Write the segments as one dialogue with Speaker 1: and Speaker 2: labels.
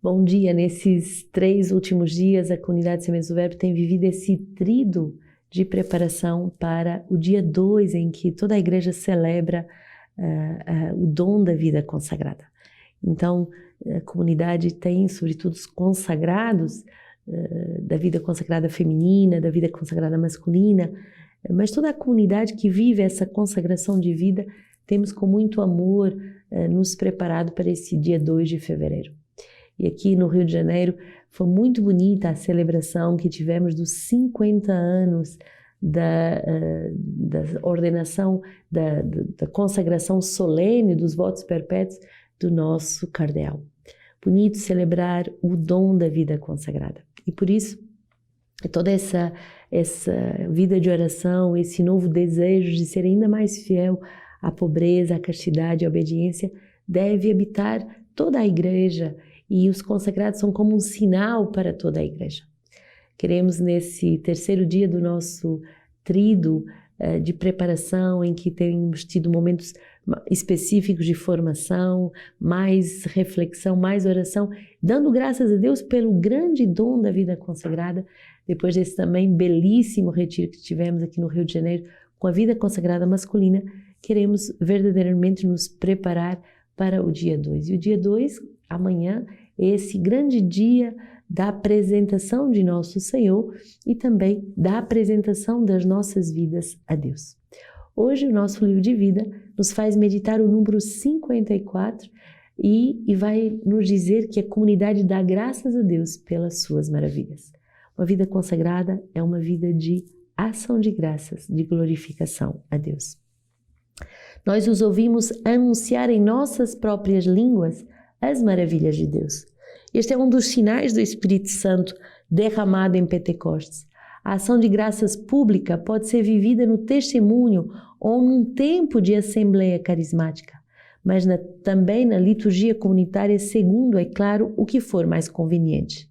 Speaker 1: Bom dia, nesses 3 últimos dias a comunidade Sementes do Verbo tem vivido esse tríduo de preparação para o dia 2 em que toda a igreja celebra o dom da vida consagrada. Então a comunidade tem, sobretudo, os consagrados da vida consagrada feminina, da vida consagrada masculina, mas toda a comunidade que vive essa consagração de vida, temos com muito amor nos preparado para esse dia 2 de fevereiro. E aqui no Rio de Janeiro foi muito bonita a celebração que tivemos dos 50 anos da ordenação, da consagração solene dos votos perpétuos do nosso cardeal. Bonito celebrar o dom da vida consagrada. E por isso, toda essa vida de oração, esse novo desejo de ser ainda mais fiel à pobreza, à castidade, à obediência, deve habitar toda a igreja. E os consagrados são como um sinal para toda a igreja. Queremos, nesse terceiro dia do nosso tríduo de preparação, em que temos tido momentos específicos de formação, mais reflexão, mais oração, dando graças a Deus pelo grande dom da vida consagrada, depois desse também belíssimo retiro que tivemos aqui no Rio de Janeiro, com a vida consagrada masculina, queremos verdadeiramente nos preparar para o dia 2. E o dia 2, amanhã, é esse grande dia da apresentação de nosso Senhor e também da apresentação das nossas vidas a Deus. Hoje o nosso livro de vida nos faz meditar o número 54 e vai nos dizer que a comunidade dá graças a Deus pelas suas maravilhas. Uma vida consagrada é uma vida de ação de graças, de glorificação a Deus. Nós os ouvimos anunciar em nossas próprias línguas as maravilhas de Deus. Este é um dos sinais do Espírito Santo derramado em Pentecostes. A ação de graças pública pode ser vivida no testemunho ou num tempo de assembleia carismática, mas também na liturgia comunitária, segundo, é claro, o que for mais conveniente.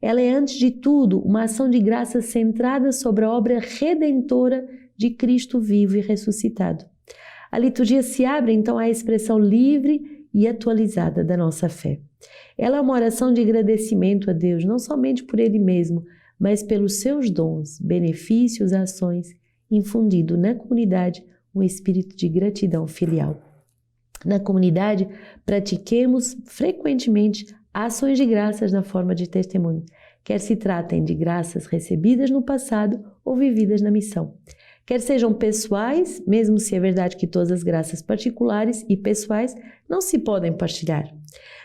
Speaker 1: Ela é, antes de tudo, uma ação de graças centrada sobre a obra redentora de Cristo vivo e ressuscitado. A liturgia se abre, então, à expressão livre e atualizada da nossa fé. Ela é uma oração de agradecimento a Deus, não somente por Ele mesmo, mas pelos seus dons, benefícios, ações, infundido na comunidade um espírito de gratidão filial. Na comunidade, pratiquemos frequentemente ações de graças na forma de testemunho, quer se tratem de graças recebidas no passado ou vividas na missão. Quer sejam pessoais, mesmo se é verdade que todas as graças particulares e pessoais não se podem partilhar.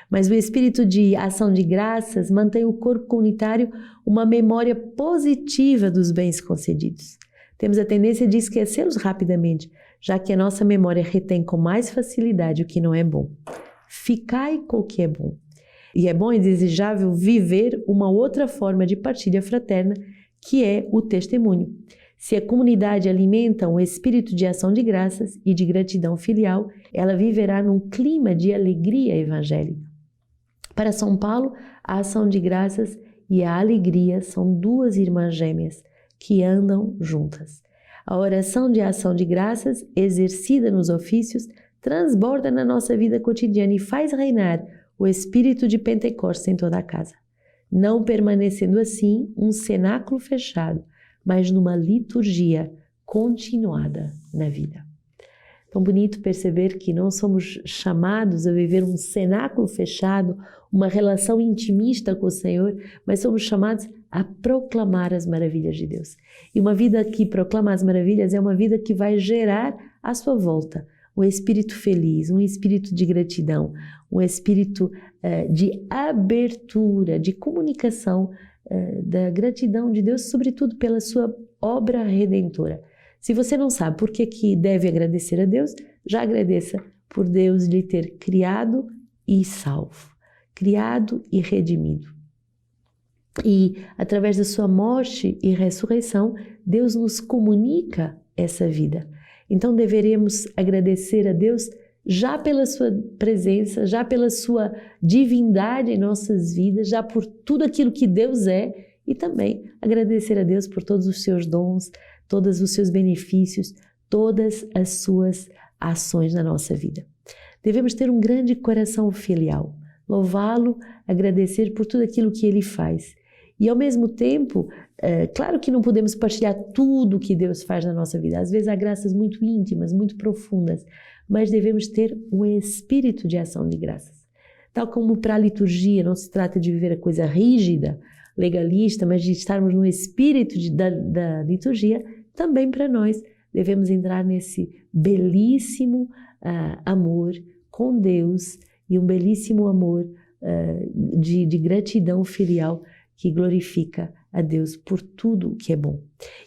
Speaker 1: Mas o espírito de ação de graças mantém o corpo comunitário uma memória positiva dos bens concedidos. Temos a tendência de esquecê-los rapidamente, já que a nossa memória retém com mais facilidade o que não é bom. Ficai com o que é bom. E é bom e desejável viver uma outra forma de partilha fraterna, que é o testemunho. Se a comunidade alimenta um espírito de ação de graças e de gratidão filial, ela viverá num clima de alegria evangélica. Para São Paulo, a ação de graças e a alegria são duas irmãs gêmeas que andam juntas. A oração de ação de graças, exercida nos ofícios, transborda na nossa vida cotidiana e faz reinar o espírito de Pentecostes em toda a casa, não permanecendo assim um cenáculo fechado, mas numa liturgia continuada na vida. Tão bonito perceber que não somos chamados a viver um cenáculo fechado, uma relação intimista com o Senhor, mas somos chamados a proclamar as maravilhas de Deus. E uma vida que proclama as maravilhas é uma vida que vai gerar à sua volta um espírito feliz, um espírito de gratidão, um espírito de abertura, de comunicação da gratidão de Deus, sobretudo pela sua obra redentora. Se você não sabe por que deve agradecer a Deus, já agradeça por Deus lhe ter criado e salvo, criado e redimido. E através da sua morte e ressurreição, Deus nos comunica essa vida. Então deveremos agradecer a Deus já pela sua presença, já pela sua divindade em nossas vidas, já por tudo aquilo que Deus é, e também agradecer a Deus por todos os seus dons, todos os seus benefícios, todas as suas ações na nossa vida. Devemos ter um grande coração filial, louvá-lo, agradecer por tudo aquilo que Ele faz. E ao mesmo tempo, claro que não podemos partilhar tudo que Deus faz na nossa vida. Às vezes há graças muito íntimas, muito profundas, mas devemos ter um espírito de ação de graças. Tal como para a liturgia, não se trata de viver a coisa rígida, legalista, mas de estarmos no espírito da liturgia, também para nós devemos entrar nesse belíssimo amor com Deus e um belíssimo amor de gratidão filial que glorifica a Deus por tudo que é bom.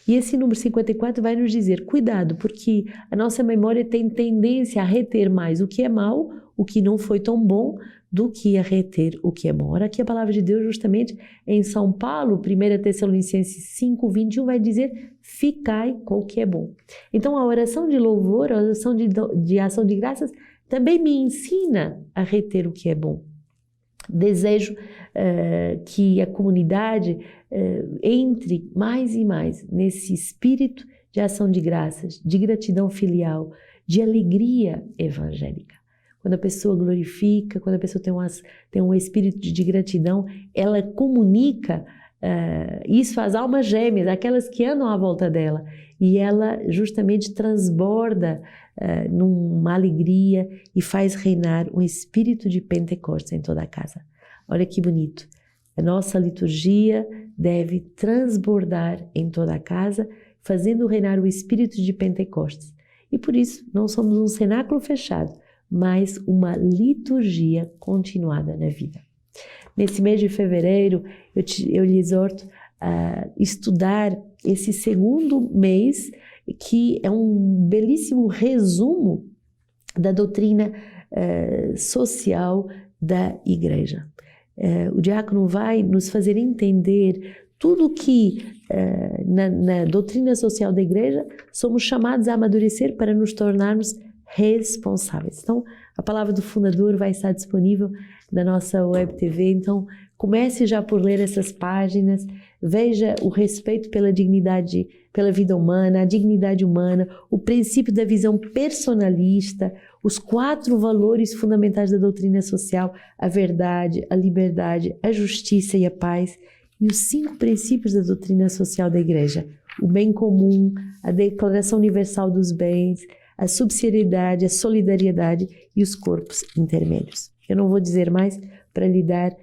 Speaker 1: E esse número 54 vai nos dizer, cuidado, porque a nossa memória tem tendência a reter mais o que é mal, o que não foi tão bom, do que a reter o que é bom. Ora, aqui a palavra de Deus, justamente em São Paulo, 1 Tessalonicenses 5:21, vai dizer, ficai com o que é bom. Então, a oração de louvor, a oração de ação de graças, também me ensina a reter o que é bom. Desejo que a comunidade entre mais e mais nesse espírito de ação de graças, de gratidão filial, de alegria evangélica. Quando a pessoa glorifica, quando a pessoa tem um espírito de gratidão, ela comunica isso às almas gêmeas, aquelas que andam à volta dela. E ela justamente transborda numa alegria e faz reinar um espírito de Pentecostes em toda a casa. Olha que bonito. A nossa liturgia deve transbordar em toda a casa, fazendo reinar o espírito de Pentecostes. E por isso, não somos um cenáculo fechado, mas uma liturgia continuada na vida. Nesse mês de fevereiro, eu lhe exorto a estudar esse segundo mês, que é um belíssimo resumo da doutrina social da Igreja. O diácono vai nos fazer entender tudo que na doutrina social da Igreja somos chamados a amadurecer para nos tornarmos responsáveis. Então, a palavra do fundador vai estar disponível na nossa web TV, então comece já por ler essas páginas, veja o respeito pela dignidade, pela vida humana, a dignidade humana, o princípio da visão personalista, os 4 valores fundamentais da doutrina social, a verdade, a liberdade, a justiça e a paz, e os 5 princípios da doutrina social da Igreja, o bem comum, a Declaração Universal dos Bens, a subsidiariedade, a solidariedade e os corpos intermédios. Eu não vou dizer mais para lhe dar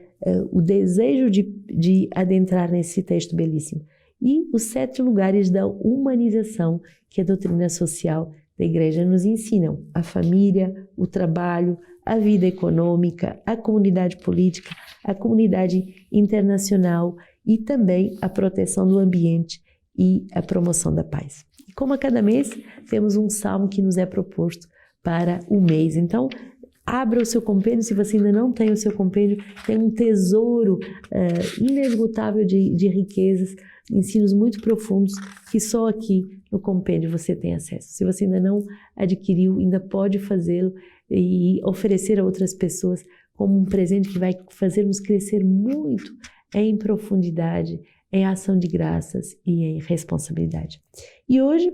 Speaker 1: o desejo de adentrar nesse texto belíssimo. E os 7 lugares da humanização que a doutrina social da Igreja nos ensinam: a família, o trabalho, a vida econômica, a comunidade política, a comunidade internacional e também a proteção do ambiente e a promoção da paz. E como a cada mês, temos um salmo que nos é proposto para o mês. Então, abra o seu compêndio, se você ainda não tem o seu compêndio, tem um tesouro inesgotável de riquezas, ensinos muito profundos, que só aqui no compêndio você tem acesso. Se você ainda não adquiriu, ainda pode fazê-lo e oferecer a outras pessoas como um presente que vai fazer-nos crescer muito em profundidade, em ação de graças e em responsabilidade. E hoje,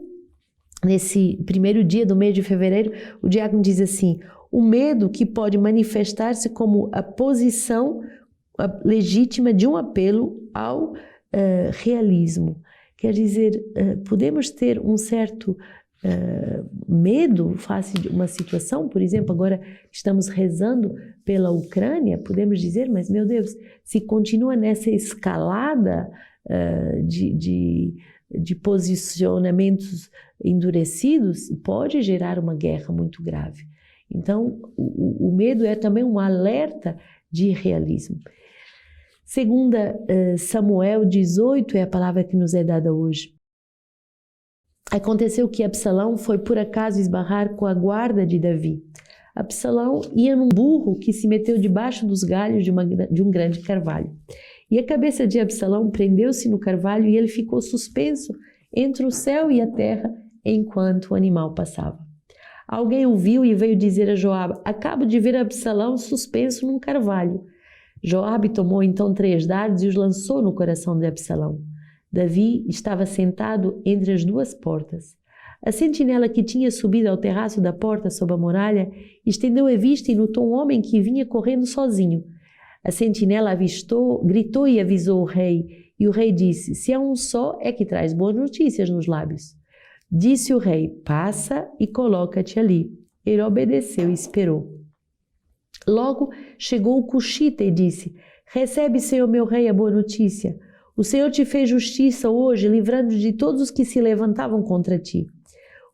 Speaker 1: nesse primeiro dia do mês de fevereiro, o diácono diz assim: o medo que pode manifestar-se como a posição legítima de um apelo ao realismo. Quer dizer, podemos ter um certo medo face de uma situação, por exemplo, agora estamos rezando pela Ucrânia, podemos dizer, mas meu Deus, se continua nessa escalada de posicionamentos endurecidos, pode gerar uma guerra muito grave. Então, o medo é também um alerta de realismo. Segunda Samuel 18 é a palavra que nos é dada hoje. Aconteceu que Absalão foi por acaso esbarrar com a guarda de Davi. Absalão ia num burro que se meteu debaixo dos galhos de um grande carvalho. E a cabeça de Absalão prendeu-se no carvalho e ele ficou suspenso entre o céu e a terra enquanto o animal passava. Alguém o viu e veio dizer a Joabe: acabo de ver Absalão suspenso num carvalho. Joabe tomou então 3 dardos e os lançou no coração de Absalão. Davi estava sentado entre as 2 portas. A sentinela que tinha subido ao terraço da porta sob a muralha estendeu a vista e notou um homem que vinha correndo sozinho. A sentinela avistou, gritou e avisou o rei. E o rei disse: se é um só, é que traz boas notícias nos lábios. Disse o rei: passa e coloca-te ali. Ele obedeceu e esperou. Logo chegou o cuxita e disse: recebe, Senhor meu rei, a boa notícia. O Senhor te fez justiça hoje, livrando de todos os que se levantavam contra ti.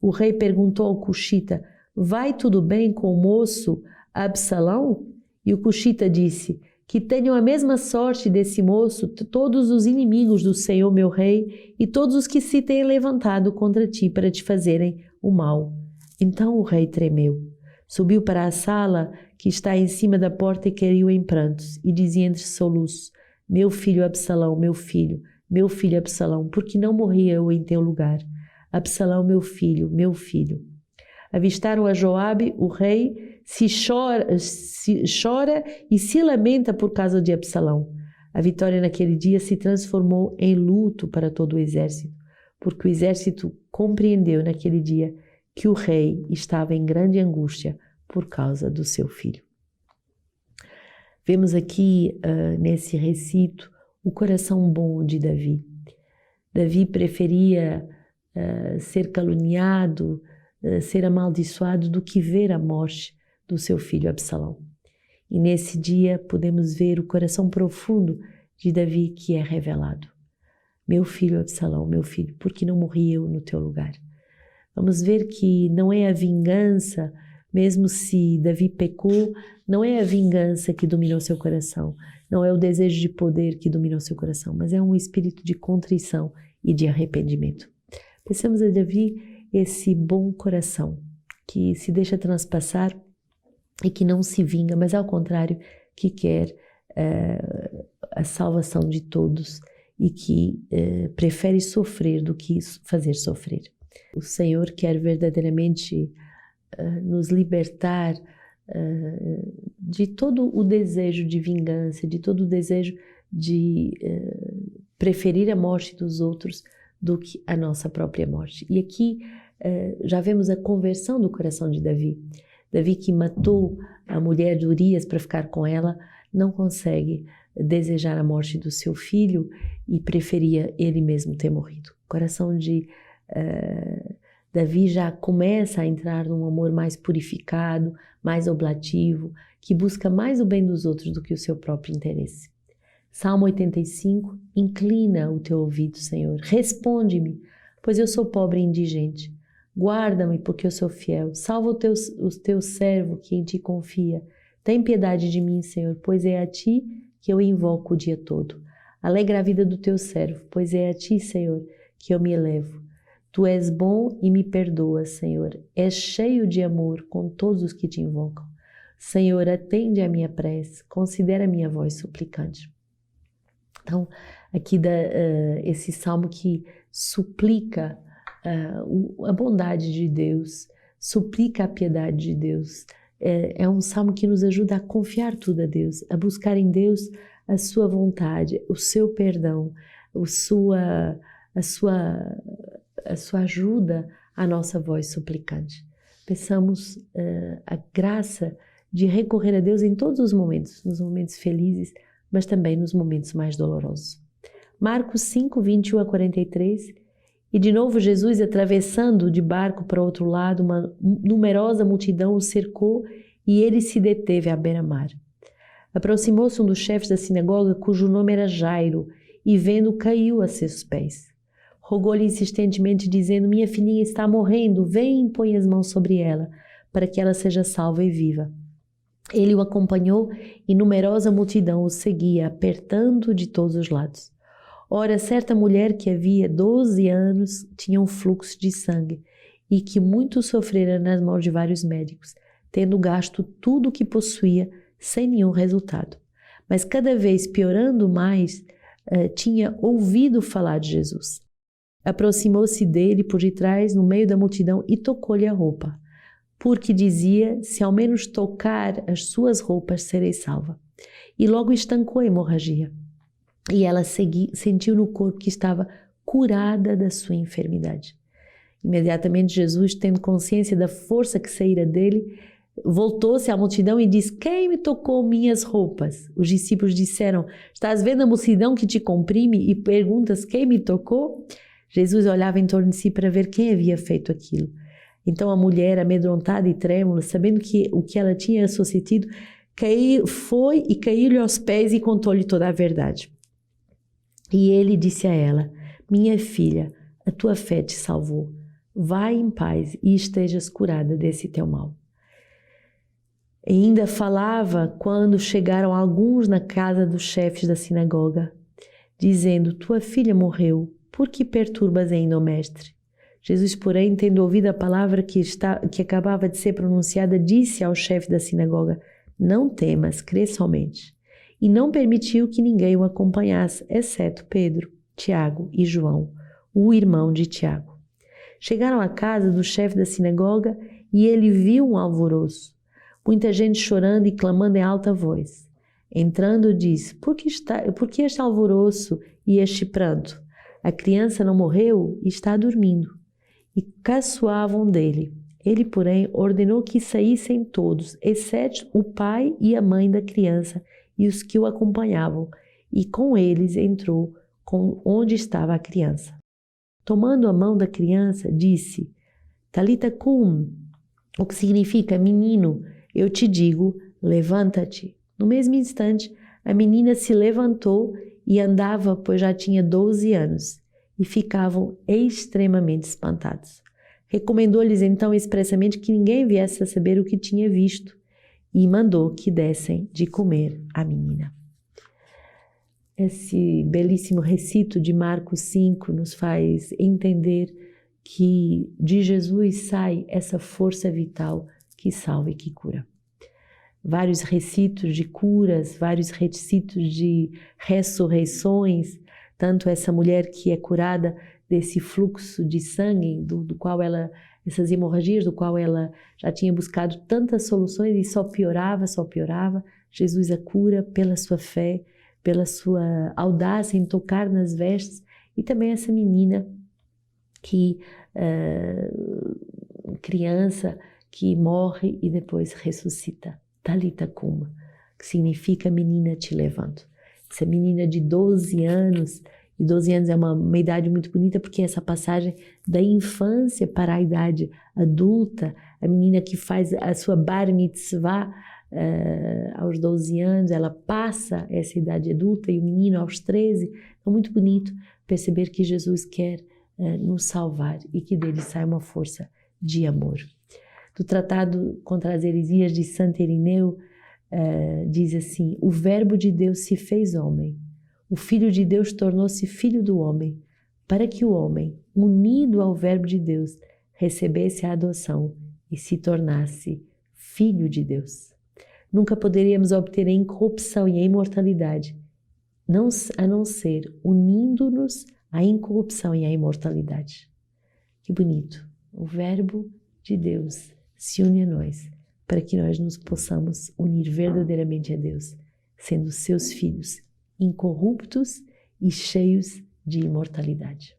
Speaker 1: O rei perguntou ao cuxita: vai tudo bem com o moço Absalão? E o cuxita disse: que tenham a mesma sorte desse moço todos os inimigos do Senhor meu rei e todos os que se têm levantado contra ti para te fazerem o mal. Então o rei tremeu, subiu para a sala que está em cima da porta e caiu em prantos e dizia entre soluços: meu filho Absalão, meu filho Absalão, por que não morri eu em teu lugar? Absalão, meu filho, meu filho. Avistaram a Joabe, o rei, chora e se lamenta por causa de Absalão. A vitória naquele dia se transformou em luto para todo o exército, porque o exército compreendeu naquele dia que o rei estava em grande angústia por causa do seu filho. Vemos aqui nesse recito o coração bom de Davi. Davi preferia ser caluniado, ser amaldiçoado do que ver a morte do seu filho Absalão. E nesse dia podemos ver o coração profundo de Davi que é revelado. Meu filho Absalão, meu filho, por que não morri eu no teu lugar? Vamos ver que não é a vingança, mesmo se Davi pecou, não é a vingança que dominou seu coração, não é o desejo de poder que dominou seu coração, mas é um espírito de contrição e de arrependimento. Pensamos a Davi esse bom coração que se deixa transpassar e que não se vinga, mas ao contrário, que quer a salvação de todos e que prefere sofrer do que fazer sofrer. O Senhor quer verdadeiramente nos libertar de todo o desejo de vingança, de todo o desejo de preferir a morte dos outros do que a nossa própria morte. E aqui já vemos a conversão do coração de Davi. Davi, que matou a mulher de Urias para ficar com ela, não consegue desejar a morte do seu filho e preferia ele mesmo ter morrido. O coração de Davi já começa a entrar num amor mais purificado, mais oblativo, que busca mais o bem dos outros do que o seu próprio interesse. Salmo 85, inclina o teu ouvido, Senhor, responde-me, pois eu sou pobre e indigente. Guarda-me, porque eu sou fiel. Salva o teu servo que em ti confia. Tem piedade de mim, Senhor, pois é a ti que eu invoco o dia todo. Alegra a vida do teu servo, pois é a ti, Senhor, que eu me elevo. Tu és bom e me perdoas, Senhor. És cheio de amor com todos os que te invocam. Senhor, atende a minha prece, considera a minha voz suplicante. Então, aqui esse salmo que suplica a bondade de Deus, suplica a piedade de Deus. É um salmo que nos ajuda a confiar tudo a Deus, a buscar em Deus a sua vontade, o seu perdão, a sua ajuda à nossa voz suplicante. Peçamos a graça de recorrer a Deus em todos os momentos, nos momentos felizes, mas também nos momentos mais dolorosos. Marcos 5, 21 a 43. E de novo Jesus, atravessando de barco para outro lado, uma numerosa multidão o cercou e ele se deteve à beira-mar. Aproximou-se um dos chefes da sinagoga, cujo nome era Jairo, e vendo, caiu a seus pés. Rogou-lhe insistentemente, dizendo: minha filhinha está morrendo, vem e põe as mãos sobre ela, para que ela seja salva e viva. Ele o acompanhou e numerosa multidão o seguia, apertando de todos os lados. Ora, certa mulher que havia 12 anos tinha um fluxo de sangue e que muito sofrera nas mãos de vários médicos, tendo gasto tudo o que possuía sem nenhum resultado. Mas cada vez piorando mais, tinha ouvido falar de Jesus. Aproximou-se dele por detrás, no meio da multidão, e tocou-lhe a roupa, porque dizia: se ao menos tocar as suas roupas, serei salva. E logo estancou a hemorragia. E ela sentiu no corpo que estava curada da sua enfermidade. Imediatamente Jesus, tendo consciência da força que saíra dele, Voltou-se à multidão e disse: quem me tocou minhas roupas? Os discípulos disseram: estás vendo a multidão que te comprime e perguntas quem me tocou? Jesus olhava em torno de si para ver quem havia feito aquilo. Então a mulher, amedrontada e trêmula, sabendo que o que ela tinha sucedido, foi e caiu-lhe aos pés e contou-lhe toda a verdade. E ele disse a ela: minha filha, a tua fé te salvou. Vai em paz e estejas curada desse teu mal. E ainda falava quando chegaram alguns na casa dos chefes da sinagoga, dizendo: tua filha morreu, por que perturbas ainda o mestre? Jesus, porém, tendo ouvido a palavra que acabava de ser pronunciada, disse ao chefe da sinagoga: não temas, crê somente. E não permitiu que ninguém o acompanhasse, exceto Pedro, Tiago e João, o irmão de Tiago. Chegaram à casa do chefe da sinagoga e ele viu um alvoroço, muita gente chorando e clamando em alta voz. Entrando, disse: por que este alvoroço e este pranto? A criança não morreu e está dormindo. E caçoavam dele. Ele, porém, ordenou que saíssem todos, exceto o pai e a mãe da criança e os que o acompanhavam, e com eles entrou onde estava a criança. Tomando a mão da criança, disse: Talita cum, o que significa: menino, eu te digo, levanta-te. No mesmo instante, a menina se levantou e andava, pois já tinha 12 anos, e ficavam extremamente espantados. Recomendou-lhes então expressamente que ninguém viesse a saber o que tinha visto, e mandou que dessem de comer à menina. Esse belíssimo recito de Marcos 5 nos faz entender que de Jesus sai essa força vital que salva e que cura. Vários recitos de curas, vários recitos de ressurreições, tanto essa mulher que é curada desse fluxo de sangue, do qual essas hemorragias, do qual ela já tinha buscado tantas soluções e só piorava. Jesus a cura pela sua fé, pela sua audácia em tocar nas vestes, e também essa menina criança que morre e depois ressuscita. Talita cum, que significa menina, te levanto. Essa menina de 12 anos, e 12 anos é uma idade muito bonita, porque essa passagem da infância para a idade adulta, a menina que faz a sua bar mitzvah aos 12 anos, ela passa essa idade adulta, e o menino aos 13, é muito bonito perceber que Jesus quer nos salvar e que dele sai uma força de amor. Do Tratado contra as Heresias de Santo Irineu, diz assim: o Verbo de Deus se fez homem, o Filho de Deus tornou-se filho do homem, para que o homem, unido ao Verbo de Deus, recebesse a adoção e se tornasse filho de Deus. Nunca poderíamos obter a incorrupção e a imortalidade, a não ser unindo-nos à incorrupção e à imortalidade. Que bonito! O Verbo de Deus se une a nós, para que nós nos possamos unir verdadeiramente a Deus, sendo seus filhos, incorruptos e cheios de imortalidade.